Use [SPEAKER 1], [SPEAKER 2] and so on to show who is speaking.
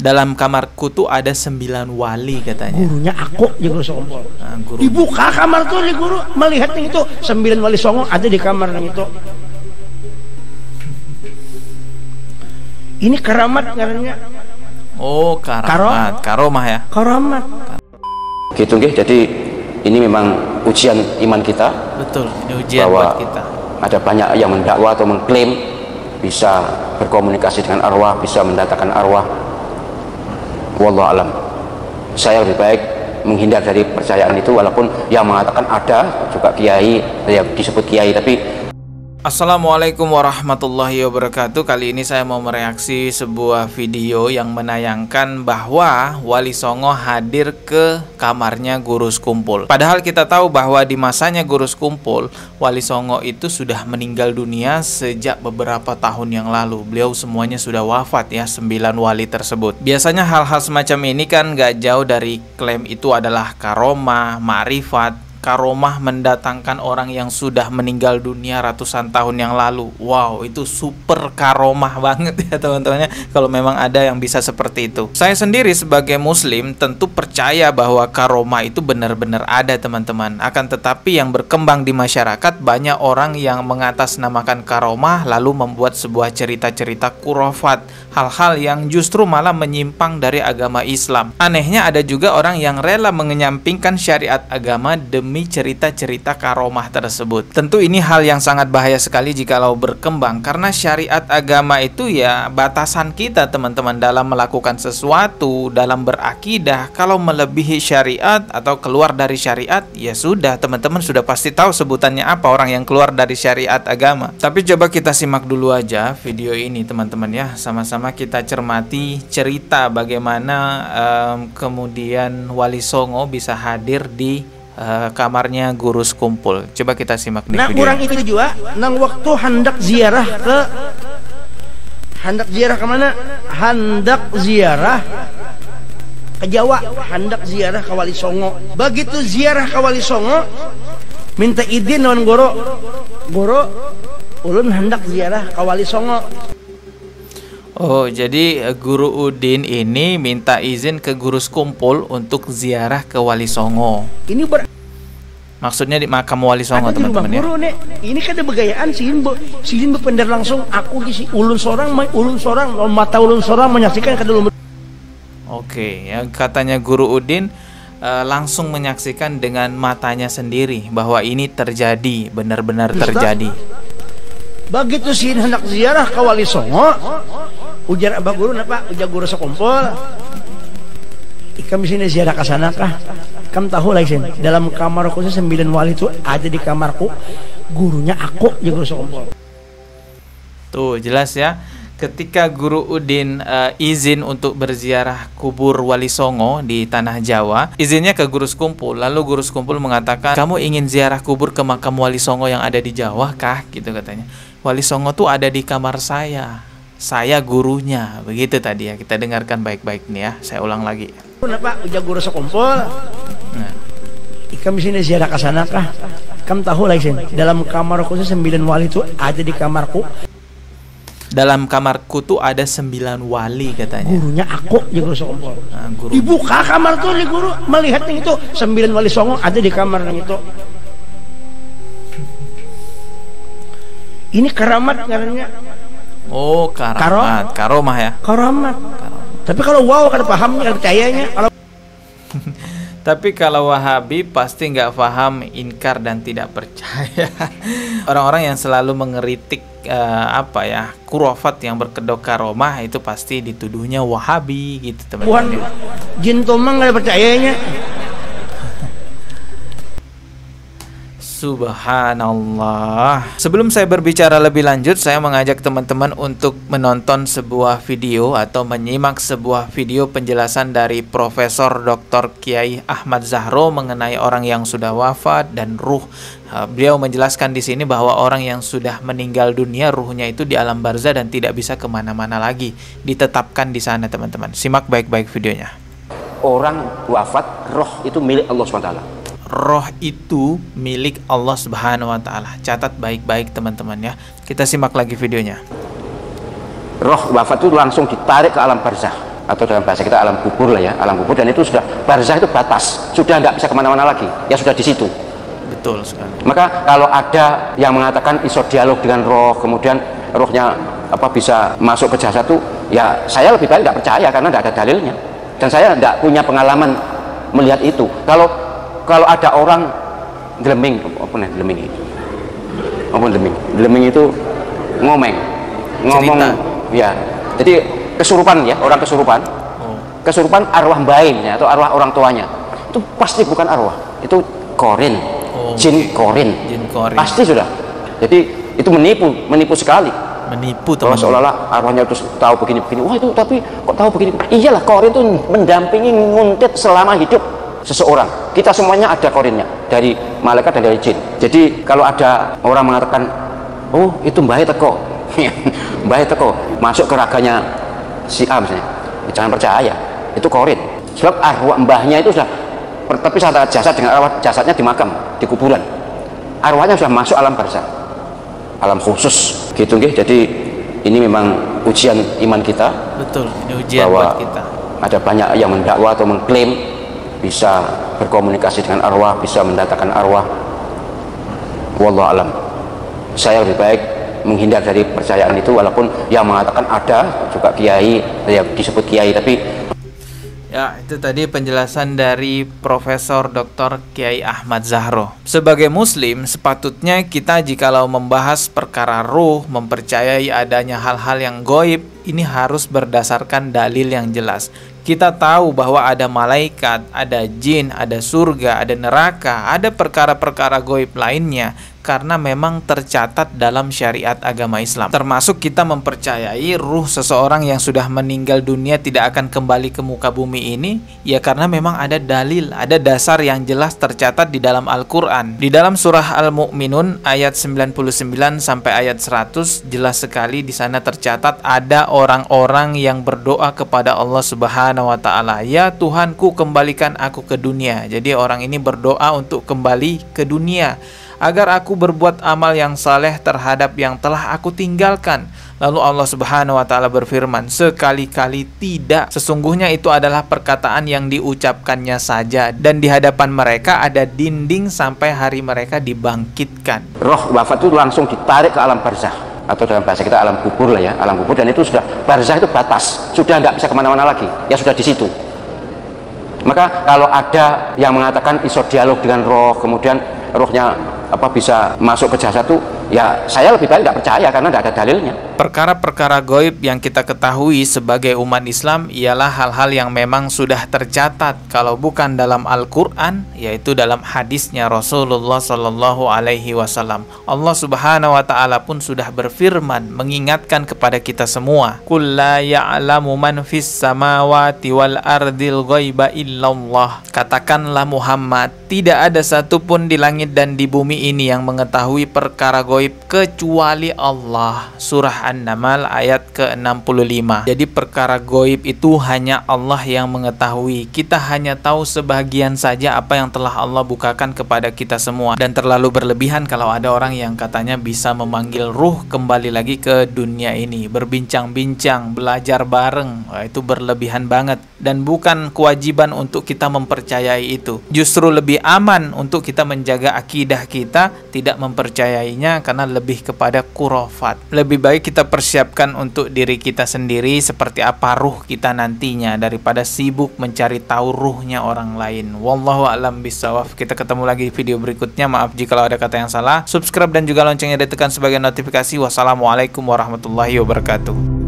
[SPEAKER 1] Dalam kamarku tuh ada 9 wali katanya.
[SPEAKER 2] Gurunya aku di Guru Sokompol.
[SPEAKER 1] Nah,
[SPEAKER 2] dibuka kamar tuh di guru melihat yang itu 9 wali songo ada di kamar yang itu. Ini keramat ngarannya.
[SPEAKER 1] Oh, karamat, karomah ya.
[SPEAKER 2] Karamat.
[SPEAKER 3] Gitu nggih. Jadi ini memang ujian iman kita.
[SPEAKER 1] Betul, ini ujian
[SPEAKER 3] bahwa
[SPEAKER 1] buat kita.
[SPEAKER 3] Ada banyak yang mendakwa atau mengklaim bisa berkomunikasi dengan arwah, bisa mendatangkan arwah. Wallahu alam. Saya lebih baik menghindar dari percayaan itu, walaupun yang mengatakan ada juga kiai, yang disebut kiai, tapi
[SPEAKER 1] Assalamualaikum warahmatullahi wabarakatuh. Kali ini saya mau mereaksi sebuah video yang menayangkan bahwa Wali Songo hadir ke kamarnya Guru Skumpul. Padahal kita tahu bahwa di masanya Guru Skumpul, Wali Songo itu sudah meninggal dunia sejak beberapa tahun yang lalu. Beliau semuanya sudah wafat ya, 9 wali tersebut. Biasanya hal-hal semacam ini kan gak jauh dari klaim itu adalah karomah, ma'rifat. Karomah mendatangkan orang yang sudah meninggal dunia ratusan tahun yang lalu. Wow, itu super karomah banget ya teman-temannya, kalau memang ada yang bisa seperti itu. Saya sendiri sebagai muslim tentu percaya bahwa karomah itu benar-benar ada teman-teman. Akan tetapi yang berkembang di masyarakat, banyak orang yang mengatasnamakan karomah lalu membuat sebuah cerita-cerita kurofat, hal-hal yang justru malah menyimpang dari agama Islam. Anehnya ada juga orang yang rela mengenyampingkan syariat agama demi cerita-cerita karomah tersebut. Tentu ini hal yang sangat bahaya sekali jikalau berkembang, karena syariat agama itu ya batasan kita teman-teman dalam melakukan sesuatu, dalam berakidah. Kalau melebihi syariat atau keluar dari syariat, ya sudah, teman-teman sudah pasti tahu sebutannya apa orang yang keluar dari syariat agama. Tapi coba kita simak dulu aja video ini teman-teman ya, sama-sama kita cermati cerita bagaimana kemudian Wali Songo bisa hadir di kamarnya Guru Skumpul. Coba kita simak nih video.
[SPEAKER 2] Orang itu juga nang waktu hendak ziarah ke mana? Hendak ziarah ke Jawa, hendak ziarah ke Wali Songo. Begitu ziarah ke Wali Songo, minta izin lawan Guru, ulun hendak ziarah ke Wali Songo.
[SPEAKER 1] Oh, jadi Guru Udin ini minta izin ke Guru Skumpul untuk ziarah ke Wali Songo.
[SPEAKER 2] Ini
[SPEAKER 1] maksudnya di makam Wali Songo teman-teman ya.
[SPEAKER 2] Ini kan ada begayaan sin berpendar langsung aku si ulun sorang mata ulun sorang menyaksikan ke dalam.
[SPEAKER 1] Oke, yang katanya Guru Udin langsung menyaksikan dengan matanya sendiri bahwa ini terjadi, benar-benar terjadi.
[SPEAKER 2] Begitu sin hendak ziarah ke Wali Songo, ujar abah guru napa? Ujar Guru Skumpul. Ikam sini ziarah ke sana kah? Kamu tahu lagi sin, dalam kamarku 9 wali itu ada di kamarku. Gurunya aku di Guru Skumpul.
[SPEAKER 1] Tuh jelas ya. Ketika Guru Udin izin untuk berziarah kubur Wali Songo di tanah Jawa, izinnya ke Guru Skumpul. Lalu Guru Skumpul mengatakan, kamu ingin ziarah kubur ke makam Wali Songo yang ada di Jawa kah? Gitu katanya. Wali Songo tuh ada di kamar saya gurunya. Begitu tadi ya, kita dengarkan baik-baik nih ya, saya ulang lagi.
[SPEAKER 2] Kenapa? Ujar Guru Skumpul. Ikam sini ziarah ke sana kah? Kamu tahu lagi sin, dalam kamarku 9 wali itu ada di kamarku.
[SPEAKER 1] Dalam kamarku tuh ada 9 wali katanya.
[SPEAKER 2] Gurunya aku di Guru Skumpul.
[SPEAKER 1] Guru.
[SPEAKER 2] Dibuka kamar tuh di guru melihat yang itu 9 wali songo ada di kamar yang itu. Ini keramat ngarannya.
[SPEAKER 1] Oh, karamat, karomah ya.
[SPEAKER 2] Karamat. Tapi kalau wow kan pahamnya, percayanya.
[SPEAKER 1] Tapi kalau Wahabi pasti nggak paham, inkar dan tidak percaya. Orang-orang yang selalu mengeritik kurofat yang berkedok karomah itu pasti dituduhnya Wahabi gitu teman-teman.
[SPEAKER 2] Jin tomang nggak percayanya.
[SPEAKER 1] Subhanallah. Sebelum saya berbicara lebih lanjut, saya mengajak teman-teman untuk menonton sebuah video atau menyimak sebuah video penjelasan dari Profesor Dr. Kiai Ahmad Zahro mengenai orang yang sudah wafat dan ruh. Beliau menjelaskan di sini bahwa orang yang sudah meninggal dunia, ruhnya itu di alam barzah dan tidak bisa kemana-mana lagi, ditetapkan di sana teman-teman. Simak baik-baik videonya.
[SPEAKER 3] orang wafat, roh itu milik Allah SWT.
[SPEAKER 1] Roh itu milik Allah Subhanahu wa Ta'ala. Catat baik-baik teman-teman ya. Kita simak lagi videonya.
[SPEAKER 3] Roh wafat itu langsung ditarik ke alam barzah atau dalam bahasa kita alam kubur lah ya, alam kubur, dan itu sudah barzah, itu batas, sudah nggak bisa kemana-mana lagi, ya sudah di situ.
[SPEAKER 1] Betul sekali.
[SPEAKER 3] Maka kalau ada yang mengatakan iso dialog dengan roh, kemudian rohnya bisa masuk ke jasad itu, ya saya lebih baik nggak percaya karena nggak ada dalilnya, dan saya nggak punya pengalaman melihat itu. Kalau ada orang geleming itu ngomong ya, jadi kesurupan ya, orang kesurupan arwah mbahnya atau arwah orang tuanya, itu pasti bukan arwah, itu korin, jin korin, pasti sudah. Jadi itu menipu sekali,
[SPEAKER 1] teman.
[SPEAKER 3] Seolah-olah arwahnya terus tahu begini-begini, wah itu tapi kok tahu begini. Iyalah, korin itu mendampingi, nguntit selama hidup seseorang. Kita semuanya ada korinnya, dari malaikat dan dari jin. Jadi kalau ada orang mengatakan, oh itu mbahnya teko mbahnya teko masuk ke raganya si A misalnya, jangan percaya, itu korin. Sebab arwah mbahnya itu sudah, tapi saat jasad dengan arwah jasadnya di makam, di kuburan, arwahnya sudah masuk alam barzah, alam khusus gitu nggih. Jadi ini memang ujian iman kita. Betul, ini ujian buat kita. Ada banyak yang mendakwa atau mengklaim bisa berkomunikasi dengan arwah, bisa mendatangkan arwah. Wallahu alam. Saya lebih baik menghindar dari percayaan itu, walaupun yang mengatakan ada juga kiai, ya disebut kiai, tapi
[SPEAKER 1] ya, itu tadi penjelasan dari Profesor Dr. Kiai Ahmad Zahro. Sebagai muslim, sepatutnya kita jikalau membahas perkara ruh, mempercayai adanya hal-hal yang gaib, ini harus berdasarkan dalil yang jelas. Kita tahu bahwa ada malaikat, ada jin, ada surga, ada neraka, ada perkara-perkara gaib lainnya, karena memang tercatat dalam syariat agama Islam. Termasuk kita mempercayai ruh seseorang yang sudah meninggal dunia tidak akan kembali ke muka bumi ini, ya karena memang ada dalil, ada dasar yang jelas tercatat di dalam Al-Quran. Di dalam surah Al-Mu'minun ayat 99 sampai ayat 100 jelas sekali di sana tercatat ada orang-orang yang berdoa kepada Allah Subhanahu wa Ta'ala, ya Tuhanku kembalikan aku ke dunia. Jadi orang ini berdoa untuk kembali ke dunia agar aku berbuat amal yang saleh terhadap yang telah aku tinggalkan. Lalu Allah Subhanahu wa Ta'ala berfirman, sekali-kali tidak, sesungguhnya itu adalah perkataan yang diucapkannya saja, dan di hadapan mereka ada dinding sampai hari mereka dibangkitkan.
[SPEAKER 3] Roh wafat itu langsung ditarik ke alam barzah, atau dalam bahasa kita alam kubur lah ya, alam kubur, dan itu sudah barzah, itu batas, sudah nggak bisa kemana-mana lagi, ya sudah di situ. Maka kalau ada yang mengatakan iso dialog dengan roh, kemudian rohnya bisa masuk ke jasad itu, ya saya lebih baik nggak percaya karena nggak ada dalilnya.
[SPEAKER 1] Perkara-perkara gaib yang kita ketahui sebagai umat Islam ialah hal-hal yang memang sudah tercatat, kalau bukan dalam Al-Quran, yaitu dalam hadisnya Rasulullah Sallallahu Alaihi Wasallam. Allah Subhanahu Wa Ta'ala pun sudah berfirman mengingatkan kepada kita semua, Qul la ya'lamu man fis samawati wal ardil ghaiba illallah. Katakanlah Muhammad, tidak ada satupun di langit dan di bumi ini yang mengetahui perkara gaib kecuali Allah. Surah An-Naml ayat ke-65. Jadi perkara gaib itu hanya Allah yang mengetahui. Kita hanya tahu sebagian saja apa yang telah Allah bukakan kepada kita semua. Dan terlalu berlebihan kalau ada orang yang katanya bisa memanggil ruh kembali lagi ke dunia ini, berbincang-bincang, belajar bareng. Wah, itu berlebihan banget dan bukan kewajiban untuk kita mempercayai itu. Justru lebih aman untuk kita menjaga akidah kita, tidak mempercayainya karena lebih kepada khurafat. Lebih baik kita persiapkan untuk diri kita sendiri seperti apa ruh kita nantinya daripada sibuk mencari tahu ruhnya orang lain. Wallahu a'lam bishawab. Kita ketemu lagi di video berikutnya. Maaf jika ada kata yang salah. Subscribe dan juga loncengnya ditekan sebagai notifikasi. Wassalamualaikum warahmatullahi wabarakatuh.